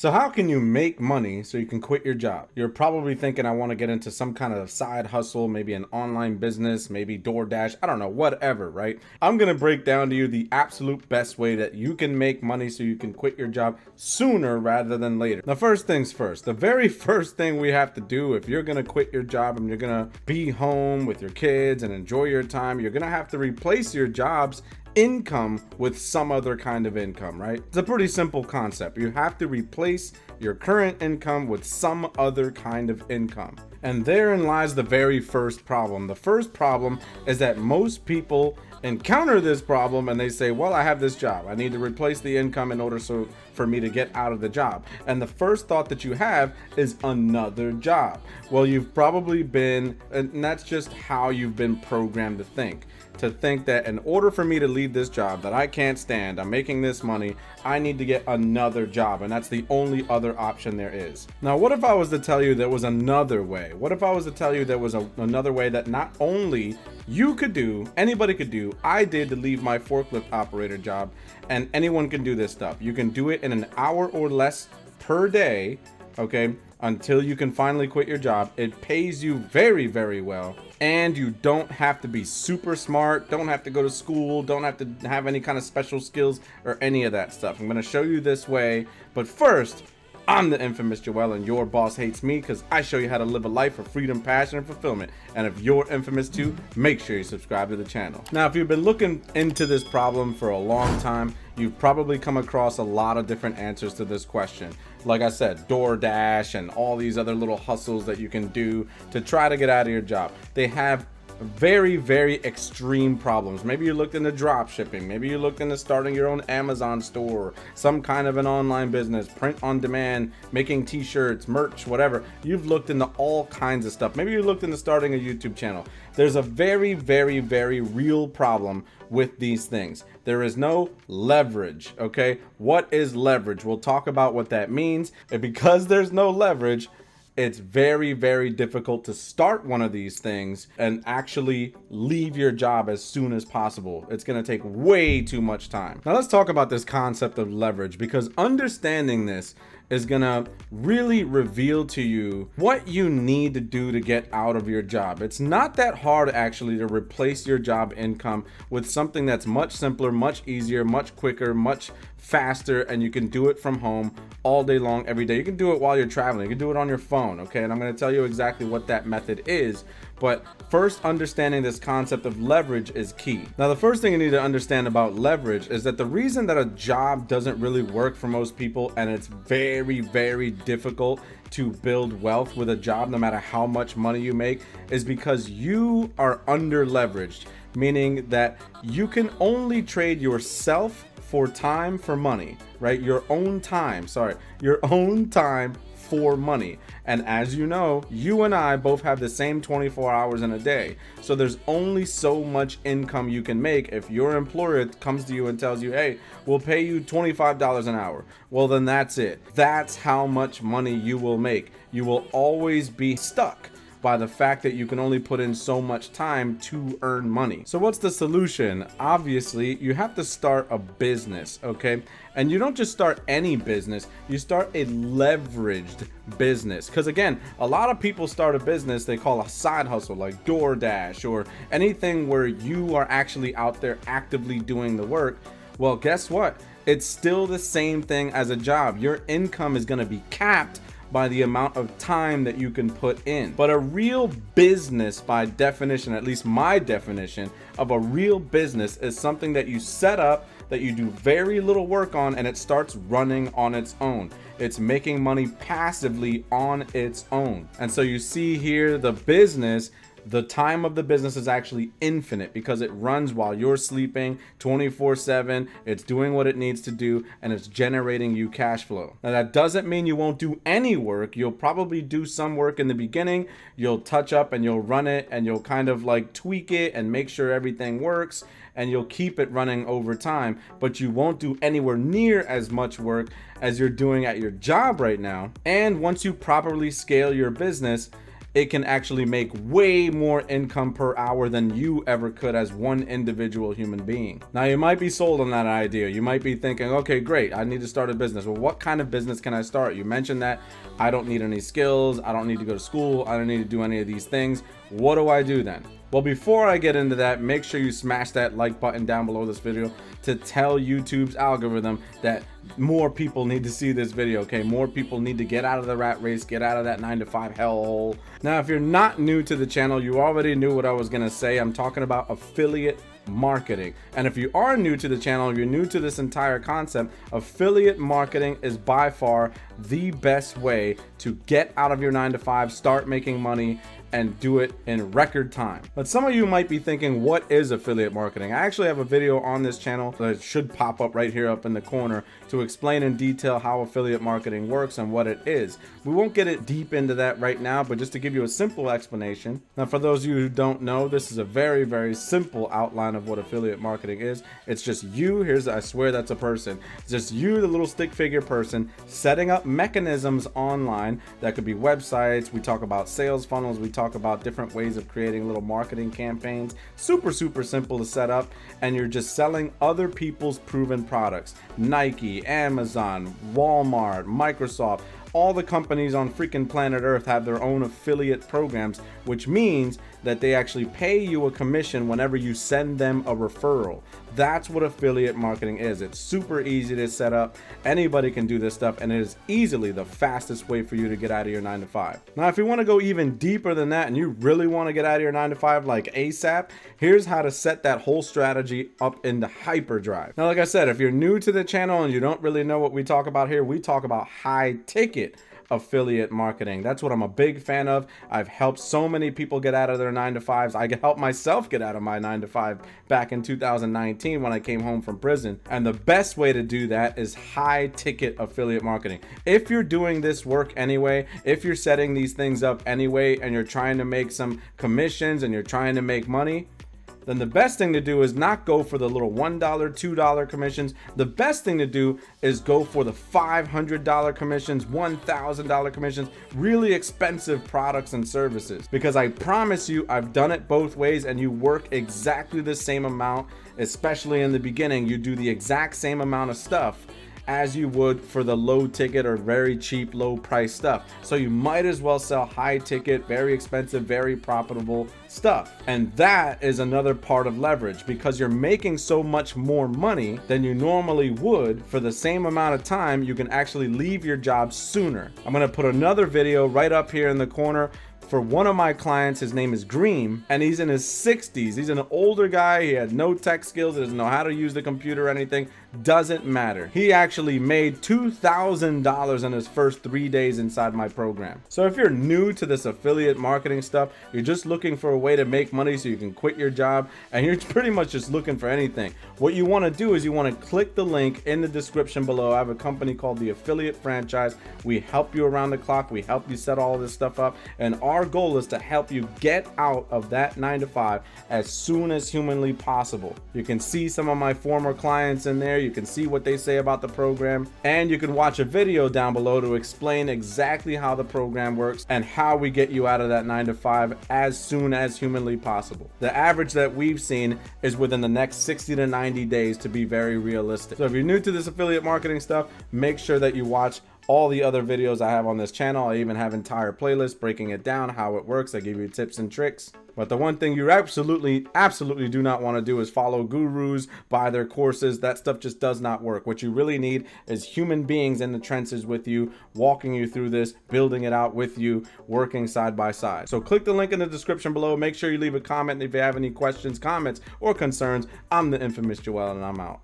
So how can you make money so you can quit your job? You're probably thinking, I want to get into some kind of side hustle, maybe an online business, maybe DoorDash, I don't know, whatever, right? I'm going to break down to you the absolute best way that you can make money so you can quit your job sooner rather than later. The first things first, the very first thing we have to do if you're going to quit your job and you're going to be home with your kids and enjoy your time, you're going to have to replace your job's income with some other kind of income, right? It's a pretty simple concept. You have to replace your current income with some other kind of income. And therein lies the very first problem. The first problem is that most people encounter this problem and they say, well, I have this job. I need to replace the income in order for me to get out of the job. And the first thought that you have is another job. Well, you've probably been, and that's just how you've been programmed to think that in order for me to leave this job that I can't stand, I'm making this money, I need to get another job, and that's the only other option there is. Now, what if I was to tell you there was another way? What if I was to tell you there was another way that not only you could do, anybody could do, I did to leave my forklift operator job, and anyone can do this stuff. You can do it in an hour or less per day, okay, until you can finally quit your job. It pays you very, very well. And you don't have to be super smart, don't have to go to school, don't have to have any kind of special skills or any of that stuff. I'm going to show you this way. But first, I'm the infamous Joel, and your boss hates me because I show you how to live a life of freedom, passion, and fulfillment. And if you're infamous too, make sure you subscribe to the channel. Now, if you've been looking into this problem for a long time, you've probably come across a lot of different answers to this question. Like I said, DoorDash and all these other little hustles that you can do to try to get out of your job. They have very, very extreme problems. Maybe you looked into drop shipping. Maybe you looked into starting your own Amazon store, some kind of an online business, print on demand, making t-shirts, merch, whatever. You've looked into all kinds of stuff. Maybe you looked into starting a YouTube channel. There's a very, very, very real problem with these things. There is no leverage, okay? What is leverage? We'll talk about what that means. And because there's no leverage, it's very, very difficult to start one of these things and actually leave your job as soon as possible. It's going to take way too much time. Now let's talk about this concept of leverage, because understanding this is going to really reveal to you what you need to do to get out of your job. It's not that hard actually to replace your job income with something that's much simpler, much easier, much quicker, much faster, and you can do it from home all day long, every day. You can do it while you're traveling. You can do it on your phone, okay? And I'm going to tell you exactly what that method is. But first, understanding this concept of leverage is key. Now, the first thing you need to understand about leverage is that the reason that a job doesn't really work for most people, and it's very, very difficult to build wealth with a job no matter how much money you make, is because you are under leveraged, meaning that you can only trade yourself for time for money, right? Your own time for money. And as you know, you and I both have the same 24 hours in a day. So there's only so much income you can make. If your employer comes to you and tells you, hey, we'll pay you $25 an hour, well, then that's it. That's how much money you will make. You will always be stuck by the fact that you can only put in so much time to earn money. So what's the solution? Obviously, you have to start a business, okay? And you don't just start any business, you start a leveraged business. Because again, a lot of people start a business they call a side hustle, like DoorDash or anything where you are actually out there actively doing the work. Well, guess what? It's still the same thing as a job. Your income is gonna be capped by the amount of time that you can put in. But a real business, by definition, at least my definition of a real business, is something that you set up, that you do very little work on, and it starts running on its own. It's making money passively on its own. And so you see here, the business, the time of the business is actually infinite because it runs while you're sleeping 24/7. It's doing what it needs to do, and it's generating you cash flow. Now, that doesn't mean you won't do any work. You'll probably do some work in the beginning. You'll touch up and you'll run it and you'll kind of like tweak it and make sure everything works, and you'll keep it running over time, but you won't do anywhere near as much work as you're doing at your job right now. And once you properly scale your business, it can actually make way more income per hour than you ever could as one individual human being. Now, you might be sold on that idea. You might be thinking, okay, great, I need to start a business. Well, what kind of business can I start? You mentioned that I don't need any skills, I don't need to go to school, I don't need to do any of these things. What do I do then? Well, before I get into that, make sure you smash that like button down below this video to tell YouTube's algorithm that more people need to see this video, okay? More people need to get out of the rat race, get out of that 9-to-5 hellhole. Now, if you're not new to the channel, you already knew what I was gonna say. I'm talking about affiliate marketing. And if you are new to the channel, you're new to this entire concept, affiliate marketing is by far the best way to get out of your 9-to-5, start making money, and do it in record time. But some of you might be thinking, what is affiliate marketing? I actually have a video on this channel that should pop up right here up in the corner to explain in detail how affiliate marketing works and what it is. We won't get it deep into that right now, but just to give you a simple explanation. Now, for those of you who don't know, this is a very, very simple outline of what affiliate marketing is. It's just you, I swear that's a person. It's just you, the little stick figure person, setting up mechanisms online. That could be websites. We talk about sales funnels. We talk about different ways of creating little marketing campaigns. Super simple to set up, and you're just selling other people's proven products. Nike, Amazon, Walmart, Microsoft, all the companies on freaking planet Earth have their own affiliate programs, which means that they actually pay you a commission whenever you send them a referral. That's what affiliate marketing is. It's super easy to set up. Anybody can do this stuff, and it is easily the fastest way for you to get out of your 9-to-5. Now, if you want to go even deeper than that and you really want to get out of your 9-to-5 like ASAP, here's how to set that whole strategy up into hyperdrive. Now, like I said, if you're new to the channel and you don't really know what we talk about here, we talk about high ticket affiliate marketing. That's what I'm a big fan of. I've helped so many people get out of their 9-to-5s. I helped myself get out of my 9-to-5 back in 2019 when I came home from prison. And the best way to do that is high ticket affiliate marketing. If you're doing this work anyway, if you're setting these things up anyway, and you're trying to make some commissions and you're trying to make money, then the best thing to do is not go for the little $1, $2 commissions. The best thing to do is go for the $500 commissions, $1,000 commissions, really expensive products and services. Because I promise you, I've done it both ways, and you work exactly the same amount, especially in the beginning. You do the exact same amount of stuff as you would for the low ticket or very cheap, low price stuff. So you might as well sell high ticket, very expensive, very profitable stuff. And that is another part of leverage, because you're making so much more money than you normally would for the same amount of time. You can actually leave your job sooner. I'm gonna put another video right up here in the corner for one of my clients. His name is Green, and he's in his 60s. He's an older guy. He had no tech skills, doesn't know how to use the computer or anything. Doesn't matter. He actually made $2,000 in his first 3 days inside my program. So if you're new to this affiliate marketing stuff, you're just looking for a way to make money so you can quit your job, and you're pretty much just looking for anything, what you want to do is you want to click the link in the description below. I have a company called the Affiliate Franchise. We help you around the clock. We help you set all of this stuff up, and our goal is to help you get out of that 9-to-5 as soon as humanly possible. You can see some of my former clients in there. You can see what they say about the program, and you can watch a video down below to explain exactly how the program works and how we get you out of that 9-to-5 as soon as humanly possible. The average that we've seen is within the next 60 to 90 days, to be very realistic. So if you're new to this affiliate marketing stuff, make sure that you watch all the other videos I have on this channel. I even have entire playlists breaking it down, how it works. I give you tips and tricks. But the one thing you absolutely do not want to do is follow gurus, buy their courses. That stuff just does not work. What you really need is human beings in the trenches with you, walking you through this, building it out with you, working side by side. So click the link in the description below. Make sure you leave a comment if you have any questions, comments, or concerns. I'm the infamous Joel, and I'm out.